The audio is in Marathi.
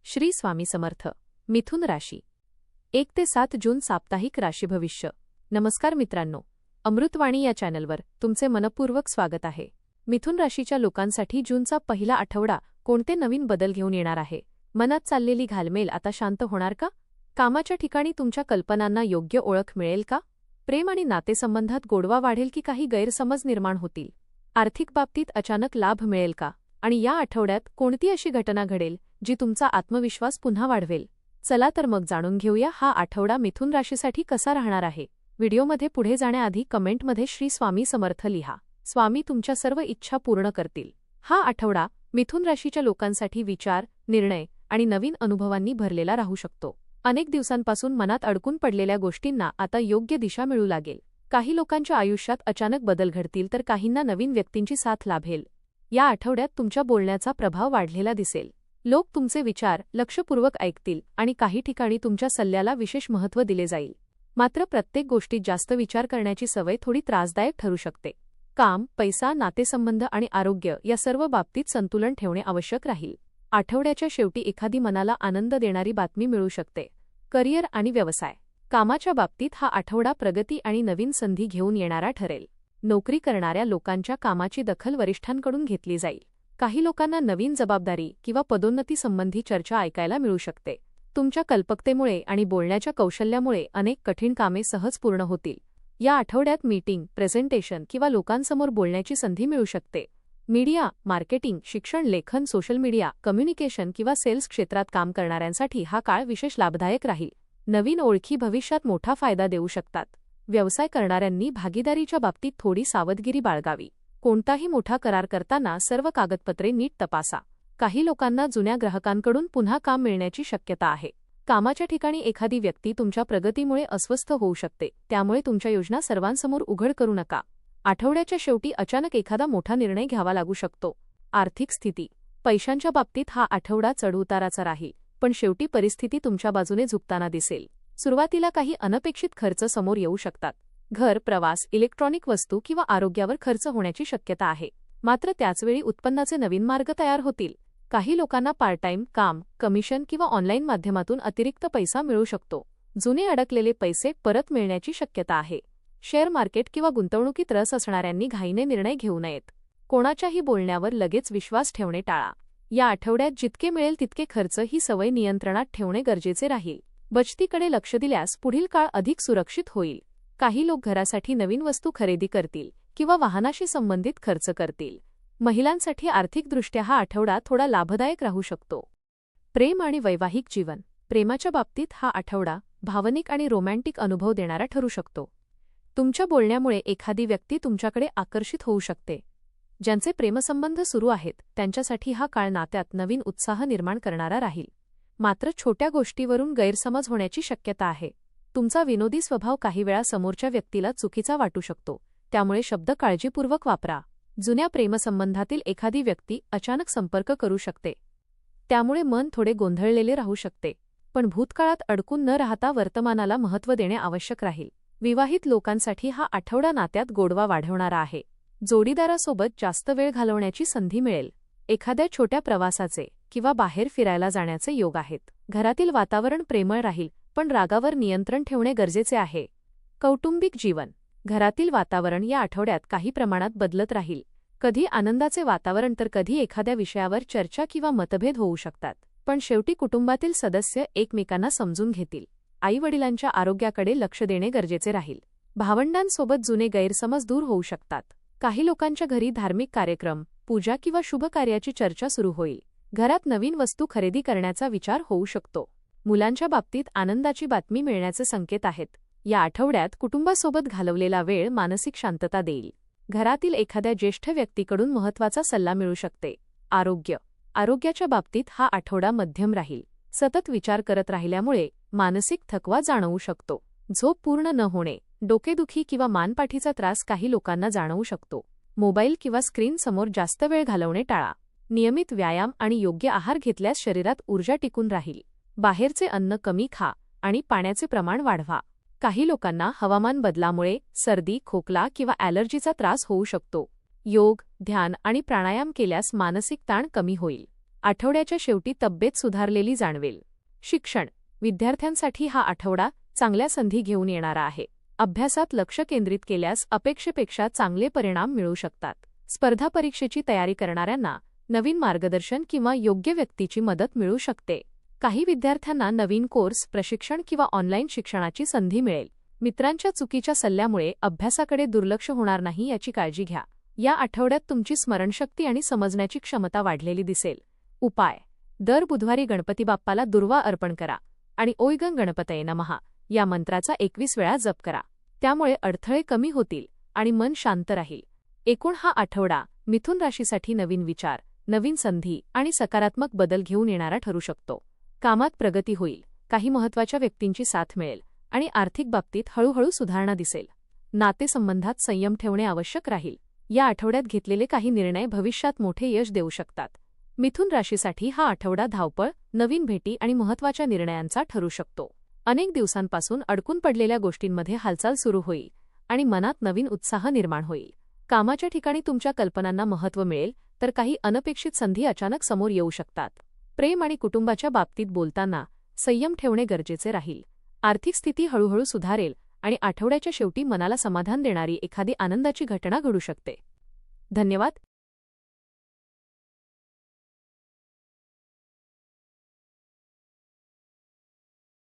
श्री स्वामी समर्थ. मिथुन राशी 1 ते 7 जून साप्ताहिक राशी भविष्य. नमस्कार मित्रांनो, अमृतवाणी या चॅनलवर तुमचे मनपूर्वक स्वागत आहे. मिथुन राशीच्या लोकांसाठी जूनचा पहिला आठवडा कोणते नवीन बदल घेऊन येणार आहे? मनात चाललेली घालमेल आता शांत होणार का? कामाच्या ठिकाणी तुमच्या कल्पनांना योग्य ओळख मिळेल का? प्रेम आणि नातेसंबंधात गोडवा वाढेल की काही गैरसमज निर्माण होतील? आर्थिक बाबतीत अचानक लाभ मिळेल का? आणि या आठवड्यात कोणती अशी घटना घडेल जी तुमचा आत्मविश्वास पुन्हा वाढवेल? चला तर मग जाणून घेऊया हा आठवडा मिथुन राशीसाठी कसा राहणार आहे. व्हिडिओमध्ये पुढे जाण्याआधी कमेंटमध्ये श्री स्वामी समर्थ लिहा. स्वामी तुमच्या सर्व इच्छा पूर्ण करतील. हा आठवडा मिथुन राशीच्या लोकांसाठी विचार, निर्णय आणि नवीन अनुभवांनी भरलेला राहू शकतो. अनेक दिवसांपासून मनात अडकून पडलेल्या गोष्टींना आता योग्य दिशा मिळू लागेल. काही लोकांच्या आयुष्यात अचानक बदल घडतील तर काहींना नवीन व्यक्तींची साथ लाभेल. या आठवड्यात तुमच्या बोलण्याचा प्रभाव वाढलेला दिसेल. लोक तुमचे विचार लक्षपूर्वक ऐकतील आणि काही ठिकाणी तुमच्या सल्ल्याला विशेष महत्त्व दिले जाईल. मात्र प्रत्येक गोष्टीत जास्त विचार करण्याची सवय थोडी त्रासदायक ठरू शकते. काम, पैसा, नातेसंबंध आणि आरोग्य या सर्व बाबतीत संतुलन ठेवणे आवश्यक राहील. आठवड्याच्या शेवटी एखादी मनाला आनंद देणारी बातमी मिळू शकते. करिअर आणि व्यवसाय. कामाच्या बाबतीत हा आठवडा प्रगती आणि नवीन संधी घेऊन येणारा ठरेल. नोकरी करणाऱ्या लोकांच्या कामाची दखल वरिष्ठांकडून घेतली जाईल. काही लोकांना नवीन जबाबदारी किंवा पदोन्नतीसंबंधी चर्चा ऐकायला मिळू शकते. तुमच्या कल्पकतेमुळे आणि बोलण्याच्या कौशल्यामुळे अनेक कठीण कामे सहज पूर्ण होतील. या आठवड्यात मीटिंग, प्रेझेंटेशन किंवा लोकांसमोर बोलण्याची संधी मिळू शकते. मीडिया, मार्केटिंग, शिक्षण, लेखन, सोशल मीडिया, कम्युनिकेशन किंवा सेल्स क्षेत्रात काम करणाऱ्यांसाठी हा काळ विशेष लाभदायक राहील. नवीन ओळखी भविष्यात मोठा फायदा देऊ शकतात. व्यवसाय करणाऱ्यांनी भागीदारीच्या बाबतीत थोडी सावधगिरी बाळगावी. कोणताही मोठा करार करताना सर्व कागदपत्रे नीट तपासा. काही लोकांना जुन्या ग्राहकांकडून पुन्हा काम मिळण्याची शक्यता आहे. कामाच्या ठिकाणी एखादी व्यक्ती तुमच्या प्रगतीमुळे अस्वस्थ होऊ शकते, त्यामुळे तुमच्या योजना सर्वांसमोर उघड करू नका. आठवड्याच्या शेवटी अचानक एखादा मोठा निर्णय घ्यावा लागू शकतो. आर्थिक स्थिती. पैशांच्या बाबतीत हा आठवडा चढउताराचा राहील, पण शेवटी परिस्थिती तुमच्या बाजूने झुकताना दिसेल. सुरुवातीला काही अनपेक्षित खर्च समोर येऊ शकतात. घर, प्रवास, इलेक्ट्रॉनिक वस्तू किंवा आरोग्यावर खर्च होण्याची शक्यता आहे. मात्र त्याचवेळी उत्पन्नाचे नवीन मार्ग तयार होतील. काही लोकांना पार्ट टाइम काम, कमिशन किंवा ऑनलाईन माध्यमातून अतिरिक्त पैसा मिळू शकतो. जुने अडकलेले पैसे परत मिळण्याची शक्यता आहे. शेअर मार्केट किंवा गुंतवणुकीत रस असणाऱ्यांनी घाईने निर्णय घेऊ नयेत. कोणाच्याही बोलण्यावर लगेच विश्वास ठेवणे टाळा. या आठवड्यात जितके मिळेल तितके खर्च ही सवय नियंत्रणात ठेवणे गरजेचे राहील. बचतीकडे लक्ष दिल्यास पुढील काळ अधिक सुरक्षित होईल. काही लोक घरासाठी नवीन वस्तू खरेदी करतील किंवा वाहनाशी संबंधित खर्च करतील. महिलांसाठी आर्थिकदृष्ट्या हा आठवडा थोडा लाभदायक राहू शकतो. प्रेम आणि वैवाहिक जीवन. प्रेमाच्या बाबतीत हा आठवडा भावनिक आणि रोमॅन्टिक अनुभव देणारा ठरू शकतो. तुमच्या बोलण्यामुळे एखादी व्यक्ती तुमच्याकडे आकर्षित होऊ शकते. ज्यांचे प्रेमसंबंध सुरू आहेत त्यांच्यासाठी हा काळ नात्यात नवीन उत्साह निर्माण करणारा राहील. मात्र छोट्या गोष्टीवरून गैरसमज होण्याची शक्यता आहे. तुमचा विनोदी स्वभाव काही वेळा समोरच्या व्यक्तीला चुकीचा वाटू शकतो, त्यामुळे शब्द काळजीपूर्वक वापरा. जुन्या प्रेमसंबंधातील एखादी व्यक्ती अचानक संपर्क करू शकते, त्यामुळे मन थोडे गोंधळलेले राहू शकते. पण भूतकाळात अडकून न राहता वर्तमानाला महत्त्व देणे आवश्यक राहील. विवाहित लोकांसाठी हा आठवडा नात्यात गोडवा वाढवणारा आहे. जोडीदारासोबत जास्त वेळ घालवण्याची संधी मिळेल. एखाद्या छोट्या प्रवासाचे किंवा बाहेर फिरायला जाण्याचे योग आहेत. घरातील वातावरण प्रेमळ राहील, पण रागावर नियंत्रण ठेवणे गरजेचे आहे. कौटुंबिक जीवन. घरातील वातावरण या आठवड्यात काही प्रमाणात बदलत राहील. कधी आनंदाचे वातावरण तर कधी एखाद्या विषयावर चर्चा किंवा मतभेद होऊ शकतात. पण शेवटी कुटुंबातील सदस्य एकमेकांना समजून घेतील. आई-वडिलांच्या आरोग्याकडे लक्ष देणे गरजेचे राहील. भावंडांसोबत जुने गैरसमज दूर होऊ शकतात. काही लोकांच्या घरी धार्मिक कार्यक्रम, पूजा किंवा शुभ कार्याची चर्चा सुरू होईल. घरात नवीन वस्तू खरेदी करण्याचा विचार होऊ शकतो. मुलांच्या बाबतीत आनंदाची बातमी मिळण्याचे संकेत आहेत. या आठवड्यात कुटुंबासोबत घालवलेला वेळ मानसिक शांतता देईल. घरातील एखाद्या ज्येष्ठ व्यक्तीकडून महत्त्वाचा सल्ला मिळू शकते. आरोग्य. आरोग्याच्या बाबतीत हा आठवडा मध्यम राहील. सतत विचार करत राहिल्यामुळे मानसिक थकवा जाणवू शकतो. झोप पूर्ण न होणे, डोकेदुखी किंवा मानपाठीचा त्रास काही लोकांना जाणवू शकतो. मोबाईल किंवा स्क्रीन समोर जास्त वेळ घालवणे टाळा. नियमित व्यायाम आणि योग्य आहार घेतल्यास शरीरात ऊर्जा टिकून राहील. बाहेरचे अन्न कमी खा आणि पाण्याचे प्रमाण वाढवा. काही लोकांना हवामान बदलामुळे सर्दी, खोकला किंवा ॲलर्जीचा त्रास होऊ शकतो. योग, ध्यान आणि प्राणायाम केल्यास मानसिक ताण कमी होईल. आठवड्याच्या शेवटी तब्येत सुधारलेली जाणवेल. शिक्षण. विद्यार्थ्यांसाठी हा आठवडा चांगल्या संधी घेऊन येणारा आहे. अभ्यासात लक्ष केंद्रित केल्यास अपेक्षेपेक्षा चांगले परिणाम मिळू शकतात. स्पर्धा परीक्षेची तयारी करणाऱ्यांना नवीन मार्गदर्शन किंवा योग्य व्यक्तीची मदत मिळू शकते. काही विद्यार्थ्यांना नवीन कोर्स, प्रशिक्षण किंवा ऑनलाईन शिक्षणाची संधी मिळेल. मित्रांच्या चुकीच्या सल्ल्यामुळे अभ्यासाकडे दुर्लक्ष होणार नाही याची काळजी घ्या. या आठवड्यात तुमची स्मरणशक्ती आणि समजण्याची क्षमता वाढलेली दिसेल. उपाय. दर बुधवारी गणपती बाप्पाला दुर्वा अर्पण करा आणि ओय गं गणपतये नमः या मंत्राचा 21 वेळा जप करा. त्यामुळे अडथळे कमी होतील आणि मन शांत राहील. एकूण हा आठवडा मिथुन राशीसाठी नवीन विचार, नवीन संधी आणि सकारात्मक बदल घेऊन येणारा ठरू शकतो. कामात प्रगती होईल, काही महत्त्वाच्या व्यक्तींची साथ मिळेल आणि आर्थिक बाबतीत हळूहळू सुधारणा दिसेल. नातेसंबंधात संयम ठेवणे आवश्यक राहील. या आठवड्यात घेतलेले काही निर्णय भविष्यात मोठे यश देऊ शकतात. मिथुन राशीसाठी हा आठवडा धावपळ, नवीन भेटी आणि महत्त्वाच्या निर्णयांचा ठरू शकतो. अनेक दिवसांपासून अडकून पडलेल्या गोष्टींमध्ये हालचाल सुरू होईल आणि मनात नवीन उत्साह निर्माण होईल. कामाच्या ठिकाणी तुमच्या कल्पनांना महत्त्व मिळेल, तर काही अनपेक्षित संधी अचानक समोर येऊ शकतात. प्रेम आणि कुटुंबाच्या बाबतीत बोलताना संयम ठेवणे गरजेचे राहील. आर्थिक स्थिती हळूहळू सुधारेल आणि आठवड्याच्या शेवटी मनाला समाधान देणारी एखादी आनंदाची घटना घडू शकते. धन्यवाद.